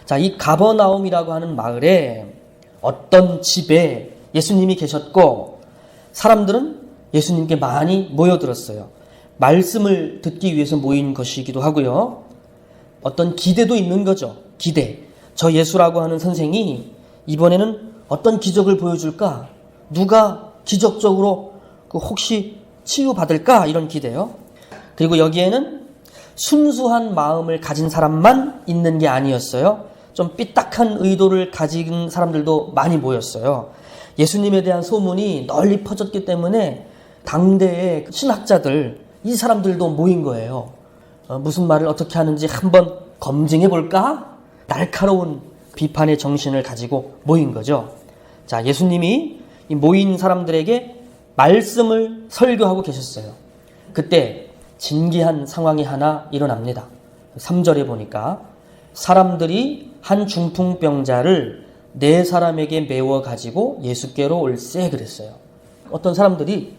자, 이 가버나움이라고 하는 마을에 어떤 집에 예수님이 계셨고 사람들은 예수님께 많이 모여들었어요. 말씀을 듣기 위해서 모인 것이기도 하고요. 어떤 기대도 있는 거죠. 기대. 저 예수라고 하는 선생이 이번에는 어떤 기적을 보여줄까? 누가 기적적으로 혹시 치유받을까? 이런 기대요. 그리고 여기에는 순수한 마음을 가진 사람만 있는 게 아니었어요. 좀 삐딱한 의도를 가진 사람들도 많이 모였어요. 예수님에 대한 소문이 널리 퍼졌기 때문에 당대의 신학자들, 이 사람들도 모인 거예요. 무슨 말을 어떻게 하는지 한번 검증해 볼까? 날카로운 비판의 정신을 가지고 모인 거죠. 자, 예수님이 이 모인 사람들에게 말씀을 설교하고 계셨어요. 그때 진기한 상황이 하나 일어납니다. 3절에 보니까 사람들이 한 중풍병자를 4사람에게 메워 가지고 예수께로 올세 그랬어요. 어떤 사람들이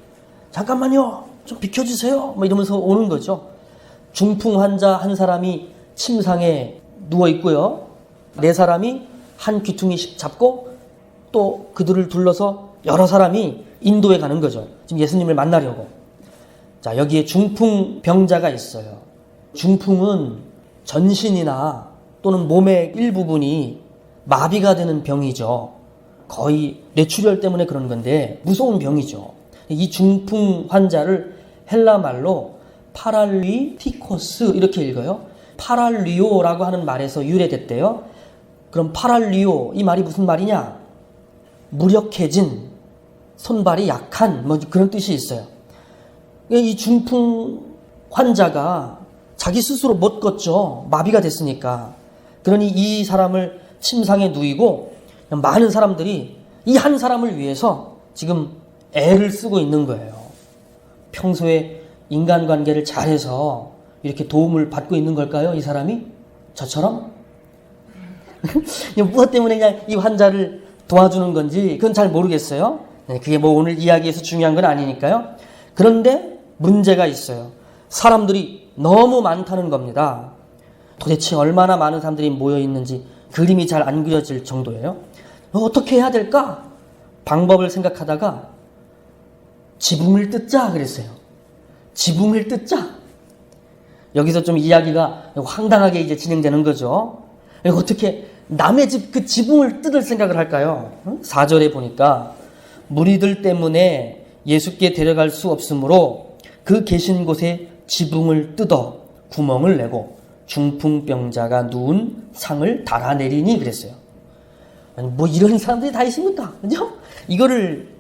잠깐만요, 좀 비켜주세요, 뭐 이러면서 오는 거죠. 중풍 환자 한 사람이 침상에 누워 있고요. 4사람이 한 귀퉁이 잡고 또 그들을 둘러서 여러 사람이 인도에 가는 거죠. 지금 예수님을 만나려고. 자, 여기에 중풍병자가 있어요. 중풍은 전신이나 또는 몸의 일부분이 마비가 되는 병이죠. 거의 뇌출혈 때문에 그런 건데 무서운 병이죠. 이 중풍 환자를 헬라 말로 파랄리티코스 이렇게 읽어요. 파랄리오라고 하는 말에서 유래됐대요. 그럼 파랄리오, 이 말이 무슨 말이냐? 무력해진, 손발이 약한, 뭐 그런 뜻이 있어요. 이 중풍 환자가 자기 스스로 못 걷죠. 마비가 됐으니까. 그러니 이 사람을 침상에 누이고 많은 사람들이 이 한 사람을 위해서 지금 애를 쓰고 있는 거예요. 평소에 인간관계를 잘해서 이렇게 도움을 받고 있는 걸까요? 이 사람이? 저처럼? 무엇 때문에 그냥 이 환자를 도와주는 건지 그건 잘 모르겠어요. 그게 뭐 오늘 이야기에서 중요한 건 아니니까요. 그런데 문제가 있어요. 사람들이 너무 많다는 겁니다. 도대체 얼마나 많은 사람들이 모여 있는지 그림이 잘 안 그려질 정도예요. 어떻게 해야 될까? 방법을 생각하다가 지붕을 뜯자 그랬어요. 지붕을 뜯자. 여기서 좀 이야기가 황당하게 이제 진행되는 거죠. 어떻게 남의 집 그 지붕을 뜯을 생각을 할까요? 4절에 보니까 무리들 때문에 예수께 데려갈 수 없으므로 그 계신 곳에 지붕을 뜯어 구멍을 내고 중풍병자가 누운 상을 달아내리니 그랬어요. 아니, 뭐 이런 사람들이 다 있습니까? 그죠? 이거를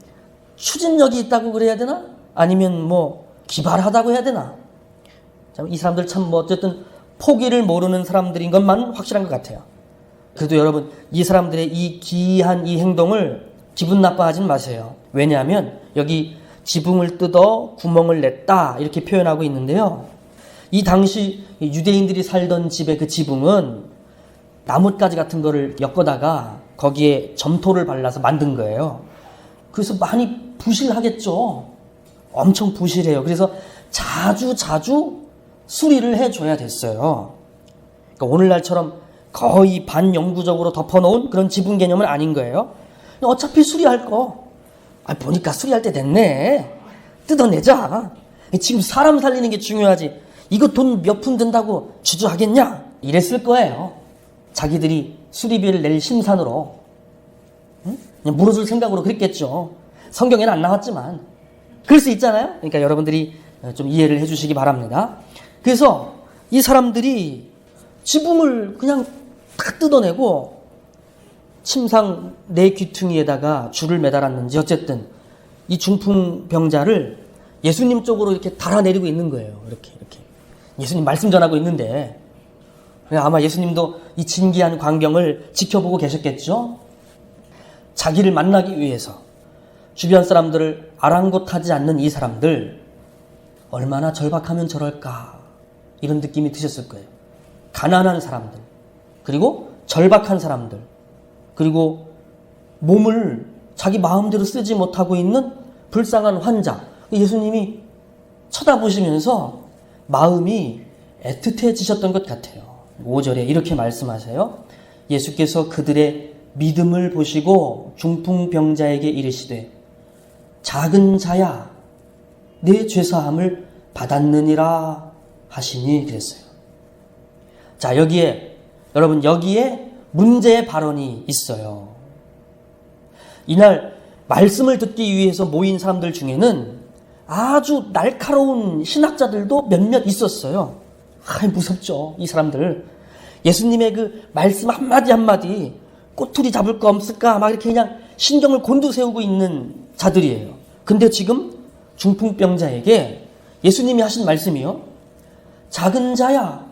추진력이 있다고 그래야 되나? 아니면 뭐 기발하다고 해야 되나? 참, 이 사람들 참 뭐 어쨌든 포기를 모르는 사람들인 것만 확실한 것 같아요. 그래도 여러분, 이 사람들의 이 기이한 이 행동을 기분 나빠하진 마세요. 왜냐하면 여기 지붕을 뜯어 구멍을 냈다 이렇게 표현하고 있는데요. 이 당시 유대인들이 살던 집의 그 지붕은 나뭇가지 같은 거를 엮어다가 거기에 점토를 발라서 만든 거예요. 그래서 많이 부실하겠죠. 엄청 부실해요. 그래서 자주 수리를 해줘야 됐어요. 그러니까 오늘날처럼 거의 반영구적으로 덮어놓은 그런 지붕 개념은 아닌 거예요. 어차피 수리할 거. 보니까 수리할 때 됐네. 뜯어내자. 지금 사람 살리는 게 중요하지. 이거 돈 몇 푼 든다고 주저하겠냐? 이랬을 거예요. 자기들이 수리비를 낼 심산으로. 그냥 물어줄 생각으로 그랬겠죠. 성경에는 안 나왔지만. 그럴 수 있잖아요. 그러니까 여러분들이 좀 이해를 해주시기 바랍니다. 그래서 이 사람들이 지붕을 그냥 다 뜯어내고 침상 4귀퉁이에다가 줄을 매달았는지 어쨌든 이 중풍병자를 예수님 쪽으로 이렇게 달아내리고 있는 거예요. 이렇게. 예수님 말씀 전하고 있는데 아마 예수님도 이 진기한 광경을 지켜보고 계셨겠죠. 자기를 만나기 위해서 주변 사람들을 아랑곳하지 않는 이 사람들 얼마나 절박하면 저럴까 이런 느낌이 드셨을 거예요. 가난한 사람들 그리고 절박한 사람들 그리고 몸을 자기 마음대로 쓰지 못하고 있는 불쌍한 환자 예수님이 쳐다보시면서 마음이 애틋해지셨던 것 같아요. 5절에 이렇게 말씀하세요. 예수께서 그들의 믿음을 보시고 중풍병자에게 이르시되 작은 자야 내 죄사함을 받았느니라 하시니 그랬어요. 자, 여러분 여기에 문제의 발언이 있어요. 이날 말씀을 듣기 위해서 모인 사람들 중에는 아주 날카로운 신학자들도 몇몇 있었어요. 무섭죠, 이 사람들. 예수님의 그 말씀 한마디 한마디 꼬투리 잡을 거 없을까 막 이렇게 그냥 신경을 곤두세우고 있는 자들이에요. 근데 지금 중풍병자에게 예수님이 하신 말씀이요, 작은 자야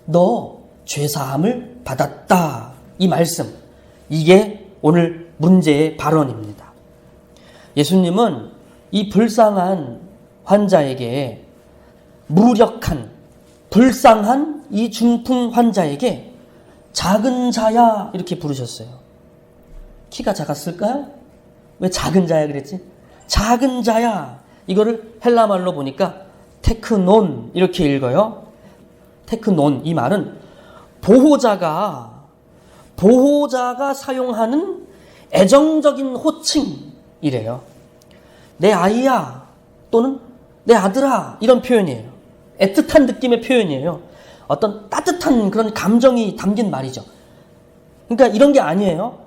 너 죄사함을 받았다. 이 말씀, 이게 오늘 문제의 발언입니다. 예수님은 이 불쌍한 환자에게, 무력한 불쌍한 이 중풍 환자에게 작은 자야 이렇게 부르셨어요. 키가 작았을까요? 왜 작은 자야 그랬지? 작은 자야, 이거를 헬라말로 보니까 테크논 이렇게 읽어요. 테크논, 이 말은 보호자가 사용하는 애정적인 호칭이래요. 내 아이야 또는 내 아들아, 이런 표현이에요. 애틋한 느낌의 표현이에요. 어떤 따뜻한 그런 감정이 담긴 말이죠. 그러니까 이런 게 아니에요.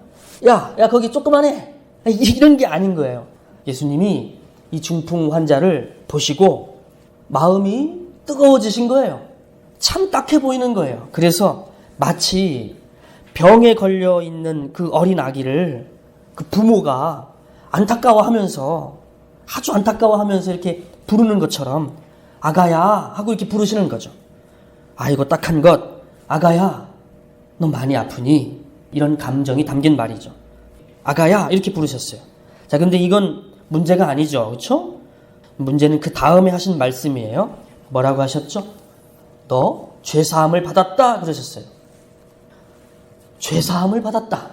야 거기 조그만해, 이런 게 아닌 거예요. 예수님이 이 중풍 환자를 보시고 마음이 뜨거워지신 거예요. 참 딱해 보이는 거예요. 그래서 마치 병에 걸려 있는 그 어린 아기를 그 부모가 안타까워하면서, 아주 안타까워하면서 이렇게 부르는 것처럼 아가야 하고 이렇게 부르시는 거죠. 아이고 딱한 것, 아가야 너 많이 아프니, 이런 감정이 담긴 말이죠. 아가야 이렇게 부르셨어요. 자, 근데 이건 문제가 아니죠, 그렇죠? 문제는 그 다음에 하신 말씀이에요. 뭐라고 하셨죠? 너 죄사함을 받았다 그러셨어요. 죄사함을 받았다.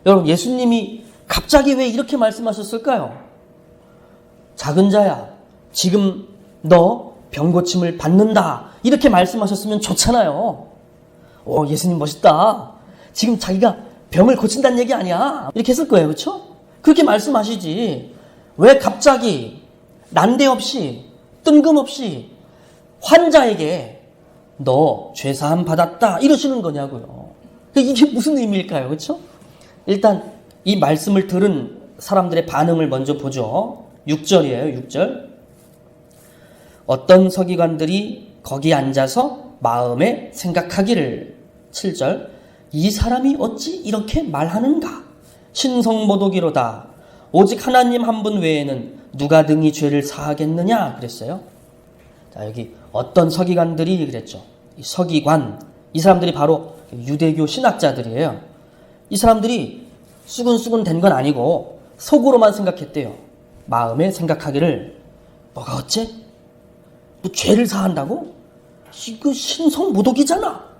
여러분, 예수님이 갑자기 왜 이렇게 말씀하셨을까요? 작은 자야 지금 너 병고침을 받는다 이렇게 말씀하셨으면 좋잖아요. 예수님 멋있다. 지금 자기가 병을 고친다는 얘기 아니야, 이렇게 했을 거예요, 그렇죠? 그렇게 말씀하시지 왜 갑자기 난데없이 뜬금없이 환자에게 너 죄사함 받았다 이러시는 거냐고요. 이게 무슨 의미일까요, 그렇죠? 일단 이 말씀을 들은 사람들의 반응을 먼저 보죠. 6절이에요, 6절. 어떤 서기관들이 거기 앉아서 마음에 생각하기를, 7절. 이 사람이 어찌 이렇게 말하는가? 신성모독이로다. 오직 하나님 한 분 외에는 누가 등이 죄를 사하겠느냐 그랬어요. 자, 여기 어떤 서기관들이 그랬죠. 이 서기관, 이 사람들이 바로 유대교 신학자들이에요. 이 사람들이 수근수근 된 건 아니고 속으로만 생각했대요. 마음에 생각하기를, 뭐가 어째? 뭐 죄를 사한다고? 이거 신성모독이잖아.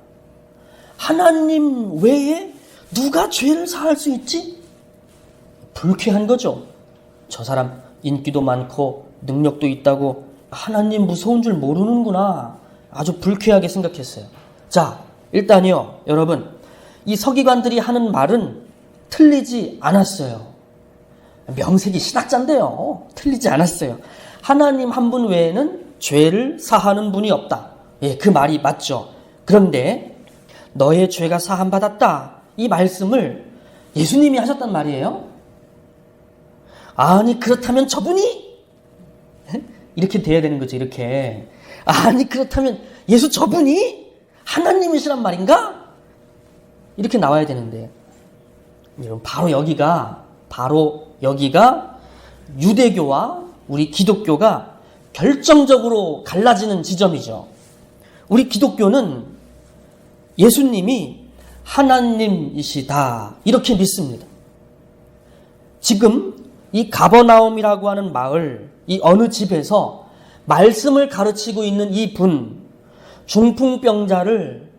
하나님 외에 누가 죄를 사할 수 있지? 불쾌한 거죠. 저 사람 인기도 많고 능력도 있다고 하나님 무서운 줄 모르는구나. 아주 불쾌하게 생각했어요. 자, 일단요, 여러분, 이 서기관들이 하는 말은 틀리지 않았어요. 명색이 신학자인데요, 틀리지 않았어요. 하나님 한 분 외에는 죄를 사하는 분이 없다. 예, 그 말이 맞죠. 그런데 너의 죄가 사함받았다, 이 말씀을 예수님이 하셨단 말이에요. 아니 그렇다면 저분이 이렇게 돼야 되는 거죠. 이렇게. 아니 그렇다면 예수 저분이 하나님이시란 말인가? 이렇게 나와야 되는데, 바로 여기가 유대교와 우리 기독교가 결정적으로 갈라지는 지점이죠. 우리 기독교는 예수님이 하나님이시다 이렇게 믿습니다. 지금 이 가버나움이라고 하는 마을, 이 어느 집에서 말씀을 가르치고 있는 이 분, 중풍병자를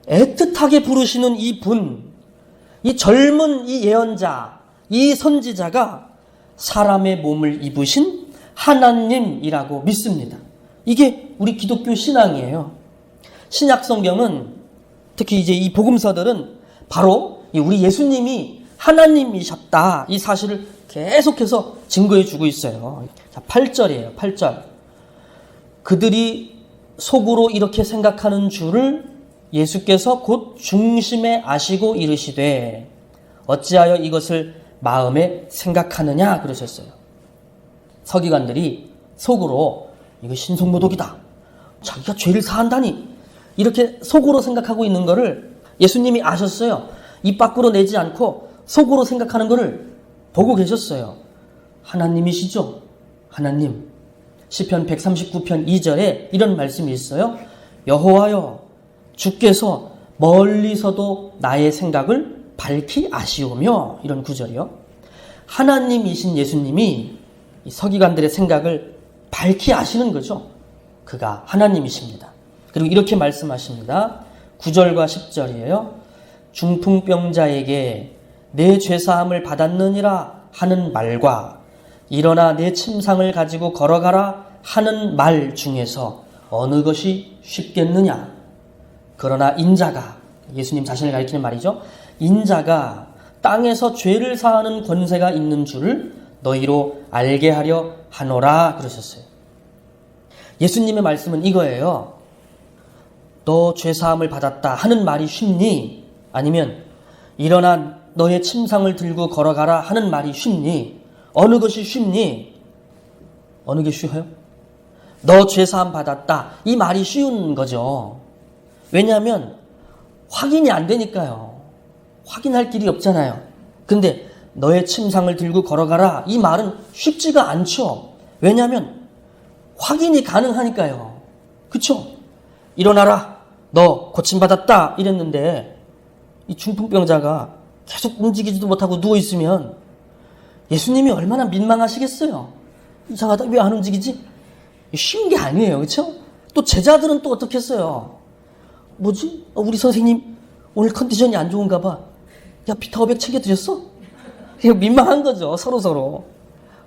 애틋하게 부르시는 이 분, 이 젊은 이 예언자, 이 선지자가 사람의 몸을 입으신 하나님이라고 믿습니다. 이게 우리 기독교 신앙이에요. 신약 성경은, 특히 이제 이 복음서들은 바로 우리 예수님이 하나님이셨다. 이 사실을 계속해서 증거해 주고 있어요. 자, 8절이에요. 8절. 그들이 속으로 이렇게 생각하는 줄을 예수께서 곧 중심에 아시고 이르시되 어찌하여 이것을 마음에 생각하느냐 그러셨어요. 서기관들이 속으로 이거 신성모독이다. 자기가 죄를 사한다니. 이렇게 속으로 생각하고 있는 거를 예수님이 아셨어요. 입 밖으로 내지 않고 속으로 생각하는 거를 보고 계셨어요. 하나님이시죠? 하나님. 시편 139편 2절에 이런 말씀이 있어요. 여호와여 주께서 멀리서도 나의 생각을 밝히 아시오며, 이런 구절이요. 하나님이신 예수님이 이 서기관들의 생각을 밝히 아시는 거죠. 그가 하나님이십니다. 그리고 이렇게 말씀하십니다. 9절과 10절이에요. 중풍병자에게 내 죄사함을 받았느니라 하는 말과 일어나 내 침상을 가지고 걸어가라 하는 말 중에서 어느 것이 쉽겠느냐. 그러나 인자가, 예수님 자신을 가리키는 말이죠. 인자가 땅에서 죄를 사하는 권세가 있는 줄을 너희로 알게 하려 하노라 그러셨어요. 예수님의 말씀은 이거예요. 너 죄사함을 받았다 하는 말이 쉽니? 아니면 일어나 너의 침상을 들고 걸어가라 하는 말이 쉽니? 어느 것이 쉽니? 어느 게 쉬워요? 너 죄사함 받았다. 이 말이 쉬운 거죠. 왜냐하면 확인이 안 되니까요. 확인할 길이 없잖아요. 근데 너의 침상을 들고 걸어가라. 이 말은 쉽지가 않죠. 왜냐하면 확인이 가능하니까요. 그쵸? 일어나라. 너 고침받았다. 이랬는데 이 중풍병자가 계속 움직이지도 못하고 누워있으면 예수님이 얼마나 민망하시겠어요. 이상하다. 왜 안 움직이지? 쉬운 게 아니에요. 그렇죠? 또 제자들은 또 어떻겠어요? 뭐지? 우리 선생님 오늘 컨디션이 안 좋은가 봐. 야, 비타오백 챙겨드렸어? 민망한 거죠. 서로.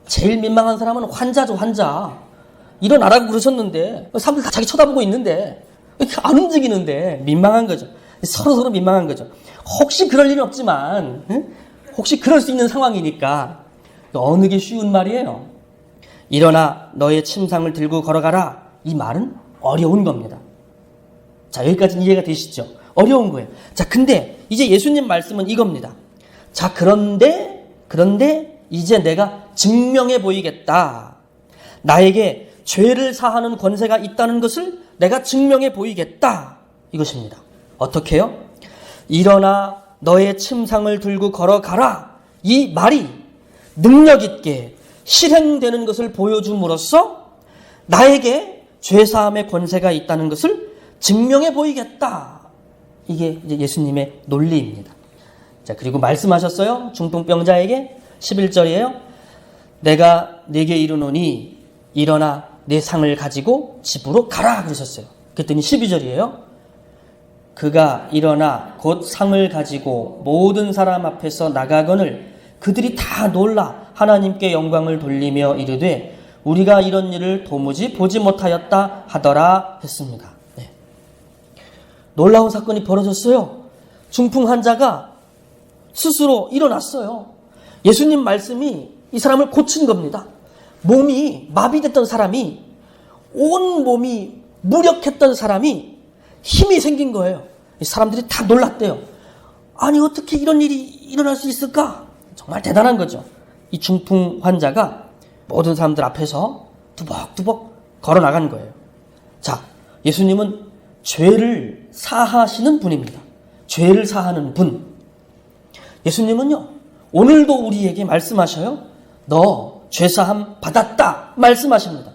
제일 민망한 사람은 환자죠. 환자. 일어나라고 그러셨는데 사람들 다 자기 쳐다보고 있는데 안 움직이는데 민망한 거죠. 서로 민망한 거죠. 혹시 그럴 일은 없지만 혹시 그럴 수 있는 상황이니까 어느 게 쉬운 말이에요. 일어나 너의 침상을 들고 걸어가라. 이 말은 어려운 겁니다. 자, 여기까지는 이해가 되시죠? 어려운 거예요. 자, 근데 이제 예수님 말씀은 이겁니다. 자, 그런데 이제 내가 증명해 보이겠다. 나에게 죄를 사하는 권세가 있다는 것을 내가 증명해 보이겠다. 이것입니다. 어떻게 해요? 일어나 너의 침상을 들고 걸어가라. 이 말이 능력 있게 실행되는 것을 보여줌으로써 나에게 죄사함의 권세가 있다는 것을 증명해 보이겠다. 이게 이제 예수님의 논리입니다. 자, 그리고 말씀하셨어요. 중풍병자에게 11절이에요. 내가 네게 이르노니 일어나 내 상을 가지고 집으로 가라 그러셨어요. 그랬더니 12절이에요. 그가 일어나 곧 상을 가지고 모든 사람 앞에서 나가거늘 그들이 다 놀라 하나님께 영광을 돌리며 이르되 우리가 이런 일을 도무지 보지 못하였다 하더라 했습니다. 네. 놀라운 사건이 벌어졌어요. 중풍 환자가 스스로 일어났어요. 예수님 말씀이 이 사람을 고친 겁니다. 몸이 마비됐던 사람이, 온 몸이 무력했던 사람이 힘이 생긴 거예요. 사람들이 다 놀랐대요. 아니 어떻게 이런 일이 일어날 수 있을까? 정말 대단한 거죠. 이 중풍 환자가 모든 사람들 앞에서 두벅두벅 걸어나간 거예요. 자, 예수님은 죄를 사하시는 분입니다. 죄를 사하는 분. 예수님은요, 오늘도 우리에게 말씀하셔요. 너 죄사함 받았다 말씀하십니다.